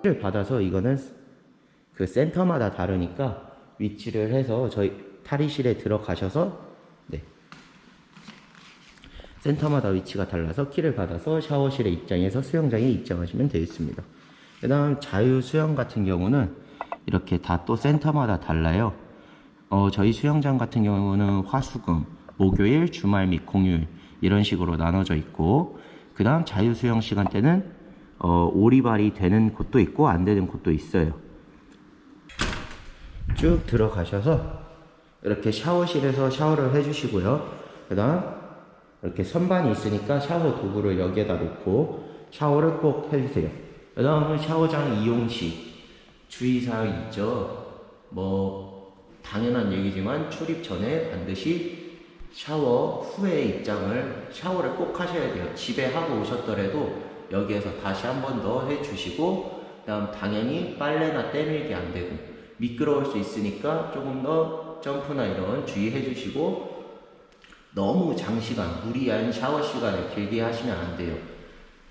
를 받아서 이거는 그 센터마다 다르니까 위치를 해서 저희 탈의실에 들어가셔서 네. 센터마다 위치가 달라서 키를 받아서 샤워실에 입장해서 수영장에 입장하시면 되겠습니다. 그 다음 자유 수영 같은 경우는 이렇게 다 또 센터마다 달라요. 저희 수영장 같은 경우는 화수금, 목요일, 주말 및 공휴일 이런 식으로 나눠져 있고, 그 다음 자유 수영 시간대는 오리발이 되는 곳도 있고 안 되는 곳도 있어요. 쭉 들어가셔서 이렇게 샤워실에서 샤워를 해주시고요. 그 다음 이렇게 선반이 있으니까 샤워 도구를 여기에다 놓고 샤워를 꼭 해주세요. 그 다음은 샤워장 이용 시 주의사항 있죠. 당연한 얘기지만 출입 전에 반드시 샤워 후에 샤워를 꼭 하셔야 돼요. 집에 하고 오셨더라도 여기에서 다시 한 번 더 해주시고, 그 다음 당연히 빨래나 때밀기 안 되고 미끄러울 수 있으니까 조금 더 점프나 이런 주의해 주시고, 너무 장시간 무리한 샤워 시간을 길게 하시면 안 돼요.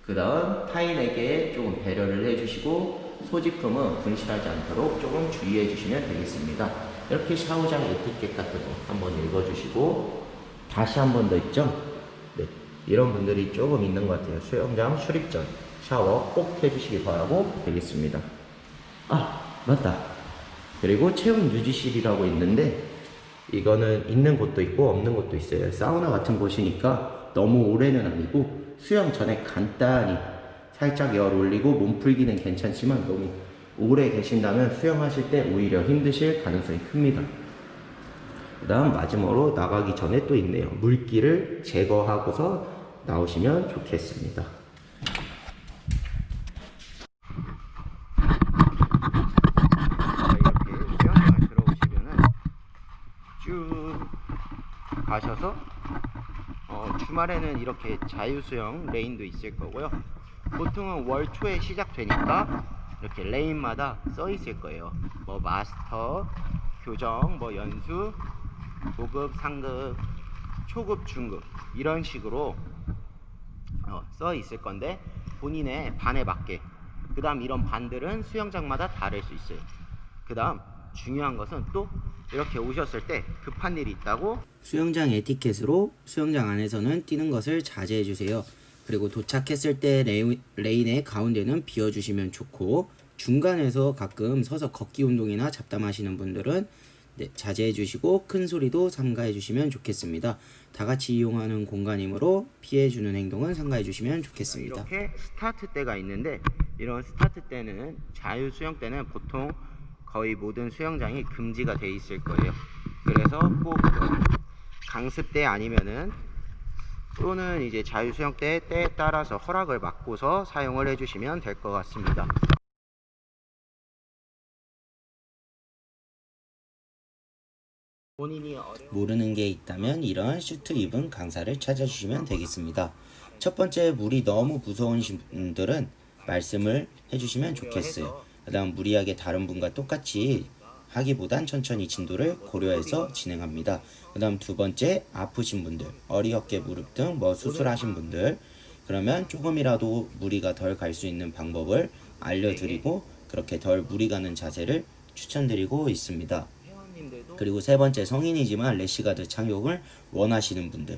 그 다음 타인에게 조금 배려를 해주시고 소지품은 분실하지 않도록 조금 주의해 주시면 되겠습니다. 이렇게 샤워장 에티켓 같은 거 한번 읽어주시고, 다시 한 번 더 있죠? 네, 이런 분들이 조금 있는 것 같아요. 수영장 출입 전 샤워 꼭 해주시기 바라고 되겠습니다. 맞다. 그리고 체온 유지실이라고 있는데 이거는 있는 곳도 있고 없는 곳도 있어요. 사우나 같은 곳이니까 너무 오래는 아니고 수영 전에 간단히 살짝 열 올리고 몸풀기는 괜찮지만 너무 오래 계신다면 수영하실 때 오히려 힘드실 가능성이 큽니다. 그 다음 마지막으로 나가기 전에 또 있네요. 물기를 제거하고서 나오시면 좋겠습니다. 이렇게 수영장을 들어오시면은 쭉 가셔서 주말에는 이렇게 자유수영 레인도 있을 거고요. 보통은 월 초에 시작되니까 이렇게 레인마다 써 있을 거예요. 마스터, 교정, 연수, 고급, 상급, 초급, 중급 이런 식으로 써 있을 건데, 본인의 반에 맞게, 그 다음 이런 반들은 수영장마다 다를 수 있어요. 그 다음 중요한 것은 또 이렇게 오셨을 때 급한 일이 있다고 수영장 에티켓으로 수영장 안에서는 뛰는 것을 자제해 주세요. 그리고 도착했을 때 레인의 가운데는 비워주시면 좋고, 중간에서 가끔 서서 걷기 운동이나 잡담하시는 분들은 자제해 주시고 큰 소리도 삼가해 주시면 좋겠습니다. 다 같이 이용하는 공간이므로 피해 주는 행동은 삼가해 주시면 좋겠습니다. 이렇게 스타트 때가 있는데, 이런 스타트 때는 자유 수영 때는 보통 거의 모든 수영장이 금지가 돼 있을 거예요. 그래서 꼭 강습 때 아니면은 또는 이제 자유 수영 때에 따라서 허락을 받고서 사용을 해주시면 될 것 같습니다. 모르는 게 있다면 이런 슈트 입은 강사를 찾아주시면 되겠습니다. 첫 번째, 물이 너무 무서운 분들은 말씀을 해주시면 좋겠어요. 그 다음 무리하게 다른 분과 똑같이 하기보단 천천히 진도를 고려해서 진행합니다. 그 다음 두 번째, 아프신 분들, 어리, 어깨, 무릎 등 수술하신 분들, 그러면 조금이라도 무리가 덜 갈 수 있는 방법을 알려드리고 그렇게 덜 무리 가는 자세를 추천드리고 있습니다. 그리고 세 번째, 성인이지만 래시가드 착용을 원하시는 분들,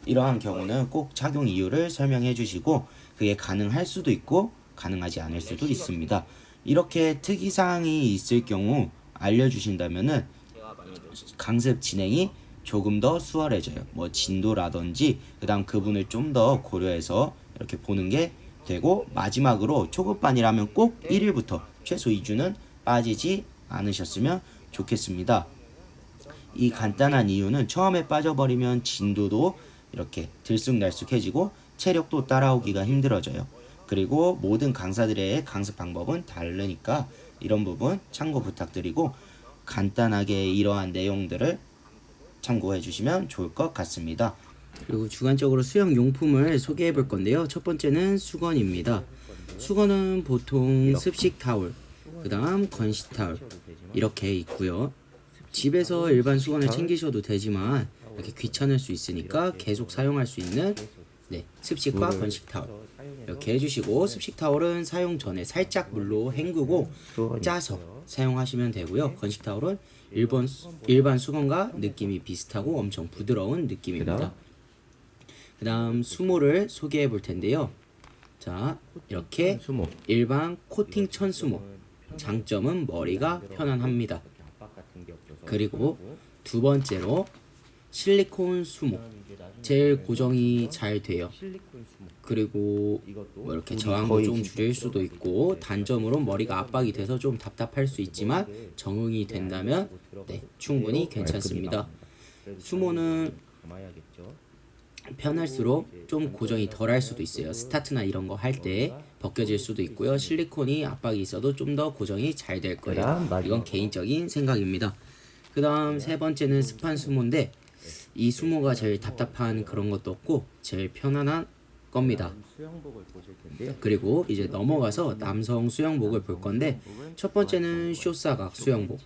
이러한 경우는 꼭 착용 이유를 설명해 주시고 그게 가능할 수도 있고 가능하지 않을 수도 있습니다. 이렇게 특이사항이 있을 경우 알려주신다면은 강습 진행이 조금 더 수월해져요. 진도라든지 그 다음 그분을 좀 더 고려해서 이렇게 보는 게 되고, 마지막으로 초급반이라면 꼭 1일부터 최소 2주는 빠지지 않으셨으면 좋겠습니다. 이 간단한 이유는 처음에 빠져버리면 진도도 이렇게 들쑥날쑥해지고 체력도 따라오기가 힘들어져요. 그리고 모든 강사들의 강습 방법은 다르니까 이런 부분 참고 부탁드리고 간단하게 이러한 내용들을 참고해 주시면 좋을 것 같습니다. 그리고 주관적으로 수영 용품을 소개해 볼 건데요. 첫 번째는 수건입니다. 수건은 보통 습식 타올, 그 다음 건식 타올 이렇게 있고요. 집에서 일반 수건을 챙기셔도 되지만 이렇게 귀찮을 수 있으니까 계속 사용할 수 있는 습식과 건식 타월 이렇게 해주시고, 습식 타월은 사용 전에 살짝 물로 헹구고 짜서 사용하시면 되고요. 건식 타월은 일반 수건과 느낌이 비슷하고 엄청 부드러운 느낌입니다. 그 다음 수모를 소개해 볼 텐데요. 자, 이렇게 일반 코팅 천수모, 장점은 머리가 편안합니다. 그리고 두 번째로 실리콘 수모, 제일 고정이 잘 돼요. 그리고 뭐 이렇게 저항도 좀 줄일 수도 있고, 단점으로 머리가 압박이 돼서 좀 답답할 수 있지만 적응이 된다면 충분히 괜찮습니다. 수모는 편할수록 좀 고정이 덜 할 수도 있어요. 스타트나 이런 거 할 때 벗겨질 수도 있고요. 실리콘이 압박이 있어도 좀 더 고정이 잘 될 거예요. 이건 개인적인 생각입니다. 그 다음 세 번째는 습한 수모인데, 이 수모가 제일 답답한 그런 것도 없고 제일 편안한 겁니다. 그리고 이제 넘어가서 남성 수영복을 볼 건데, 첫 번째는 쇼사각 수영복.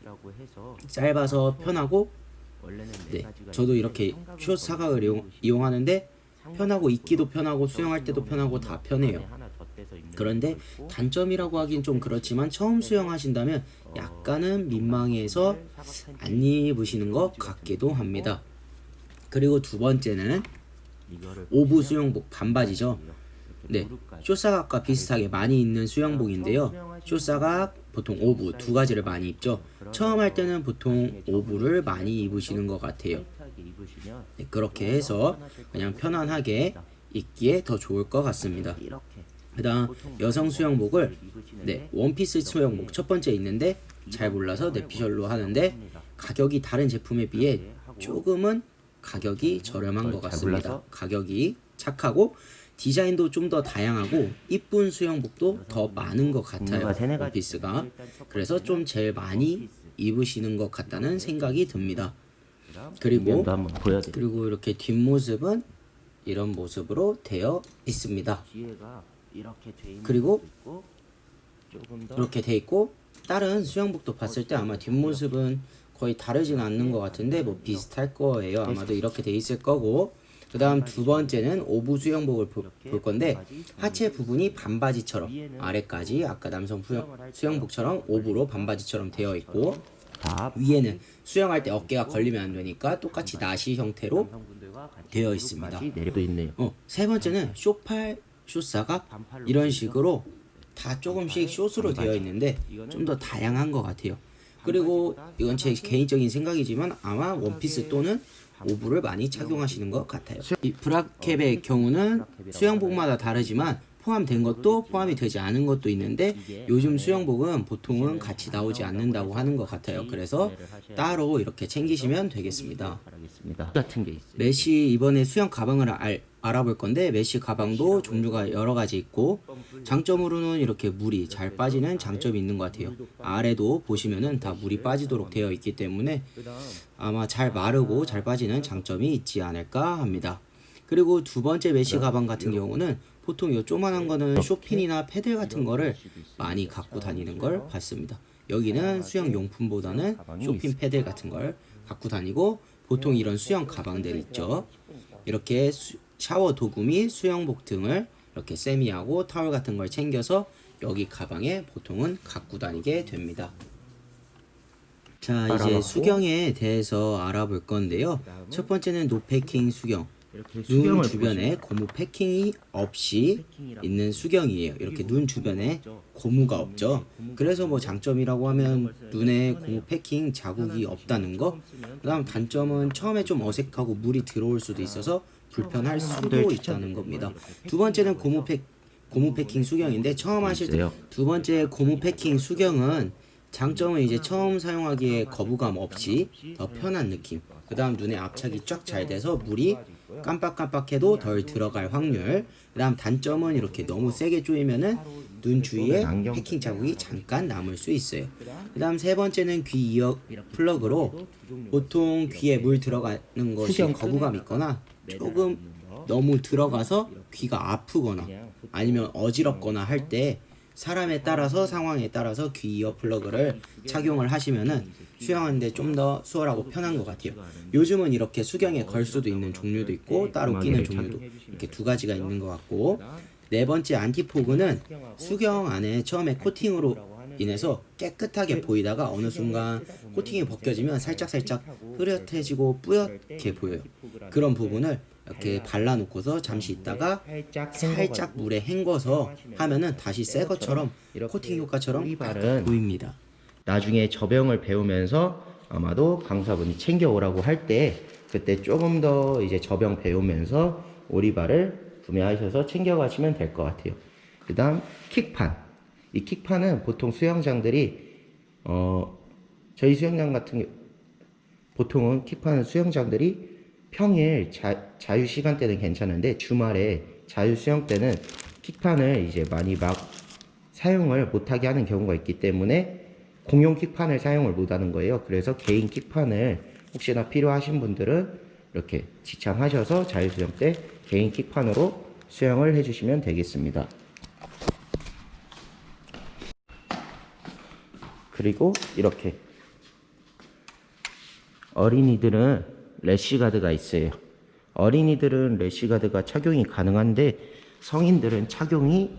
짧아서 편하고, 저도 이렇게 숏 사각을 이용하는데 편하고, 입기도 편하고 수영할 때도 편하고 다 편해요. 그런데 단점이라고 하긴 좀 그렇지만 처음 수영하신다면 약간은 민망해서 안 입으시는 것 같기도 합니다. 그리고 두 번째는 오브 수영복 반바지죠. 숏사각과 비슷하게 많이 입는 수영복인데요. 숏사각, 보통 오브 두 가지를 많이 입죠. 처음 할 때는 보통 오브를 많이 입으시는 것 같아요. 그렇게 해서 그냥 편안하게 입기에 더 좋을 것 같습니다. 그 다음 여성 수영복을 원피스 수영복 첫 번째 있는데, 잘 몰라서 내피셜로 하는데 가격이 다른 제품에 비해 조금은 가격이 저렴한 것 같습니다. 가격이 착하고 디자인도 좀 더 다양하고 이쁜 수영복도 더 많은 것 같아요. 원피스가. 그래서 좀 제일 많이 입으시는 것 같다는 생각이 듭니다. 그리고 이렇게 뒷모습은 이런 모습으로 되어 있습니다. 그리고 이렇게 돼 있고, 다른 수영복도 봤을 때 아마 뒷모습은 거의 다르지는 않는 것 같은데 뭐 비슷할 거예요. 아마도 이렇게 돼 있을 거고. 그 다음 두 번째는 오브 수영복을 볼 건데, 하체 부분이 반바지처럼 아래까지 아까 남성 수영복처럼 오브로 반바지처럼 되어 있고, 위에는 수영할 때 어깨가 걸리면 안 되니까 똑같이 나시 형태로 되어 있습니다. 세 번째는 쇼팔, 숏사각 이런 식으로 다 조금씩 숏으로 되어 있는데 좀 더 다양한 것 같아요. 그리고 이건 제 개인적인 생각이지만 아마 원피스 또는 오브를 많이 착용하시는 것 같아요. 이 브라캡의 경우는 수영복마다 다르지만 포함된 것도 포함이 되지 않은 것도 있는데, 요즘 수영복은 보통은 같이 나오지 않는다고 하는 것 같아요. 그래서 따로 이렇게 챙기시면 되겠습니다. 메쉬 이번에 수영 가방을 알아볼 건데, 메쉬 가방도 종류가 여러 가지 있고, 장점으로는 이렇게 물이 잘 빠지는 장점이 있는 것 같아요. 아래도 보시면은 다 물이 빠지도록 되어 있기 때문에 아마 잘 마르고 잘 빠지는 장점이 있지 않을까 합니다. 그리고 두 번째 메쉬 가방 같은 경우는 보통 이 조만한 거는 쇼핀이나 패들 같은 거를 많이 갖고 다니는 걸 봤습니다. 여기는 수영 용품보다는 쇼핀 패들 같은 걸 갖고 다니고, 보통 이런 수영 가방들 있죠. 이렇게 샤워 도구 및 수영복 등을 이렇게 세미하고 타월 같은 걸 챙겨서 여기 가방에 보통은 갖고 다니게 됩니다. 자, 이제 수경에 대해서 알아볼 건데요. 첫 번째는 노패킹 수경. 눈 주변에 고무 패킹이 없이 있는 수경이에요. 이렇게 눈 주변에 고무가 없죠. 그래서 뭐 장점이라고 하면 눈에 고무 패킹 자국이 없다는 거. 그 다음 단점은 처음에 좀 어색하고 물이 들어올 수도 있어서 불편할 수도 있다는 겁니다. 두 번째는 고무 패킹 수경인데, 처음 하실 때 두 번째 고무 패킹 수경은 장점은 이제 처음 사용하기에 거부감 없이 더 편한 느낌. 그 다음 눈에 압착이 쫙 잘 돼서 물이 깜빡깜빡해도 덜 들어갈 확률. 그 다음 단점은 이렇게 너무 세게 조이면은 눈 주위에 패킹 자국이 잠깐 남을 수 있어요. 그 다음 세 번째는 귀 이어 플러그로, 보통 귀에 물 들어가는 것이 거부감 있거나 조금 너무 들어가서 귀가 아프거나 아니면 어지럽거나 할 때 사람에 따라서 상황에 따라서 귀 이어 플러그를 착용을 하시면은 수영하는데 좀 더 수월하고 편한 것 같아요. 요즘은 이렇게 수경에 걸 수도 있는 종류도 있고 따로 끼는 종류도 이렇게 두 가지가 있는 것 같고, 네 번째 안티포그는 수경 안에 처음에 코팅으로 인해서 깨끗하게 보이다가 어느 순간 코팅이 벗겨지면 살짝살짝 흐릿해지고 뿌옇게 보여요. 그런 부분을 이렇게 발라놓고서 잠시 있다가 살짝 물에 헹궈서 하면은 다시 새 것처럼 코팅 효과처럼 딱 보입니다. 나중에 접영을 배우면서 아마도 강사분이 챙겨오라고 할 때 그때 조금 더 이제 접영 배우면서 오리발을 구매하셔서 챙겨가시면 될 것 같아요. 그 다음 킥판. 이 킥판은 보통 수영장들이 저희 수영장 같은 보통은 킥판은 수영장들이 평일 자유 시간대는 괜찮은데 주말에 자유 수영 때는 킥판을 이제 많이 막 사용을 못하게 하는 경우가 있기 때문에 공용 킥판을 사용을 못하는 거예요. 그래서 개인 킥판을 혹시나 필요하신 분들은 이렇게 지참하셔서 자유 수영 때 개인 킥판으로 수영을 해주시면 되겠습니다. 그리고 이렇게 어린이들은 래쉬가드가 있어요. 어린이들은 래쉬가드가 착용이 가능한데 성인들은 착용이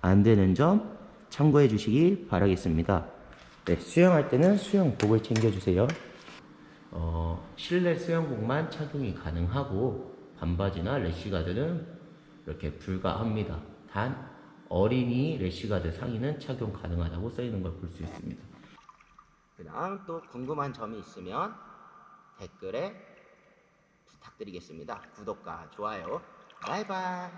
안 되는 점 참고해 주시기 바라겠습니다. 네, 수영할 때는 수영복을 챙겨주세요. 실내 수영복만 착용이 가능하고 반바지나 래쉬가드는 이렇게 불가합니다. 단 어린이 래쉬가드 상의는 착용 가능하다고 써있는 걸 볼 수 있습니다. 그 다음 또 궁금한 점이 있으면 댓글에 부탁드리겠습니다. 구독과 좋아요, 바이바이.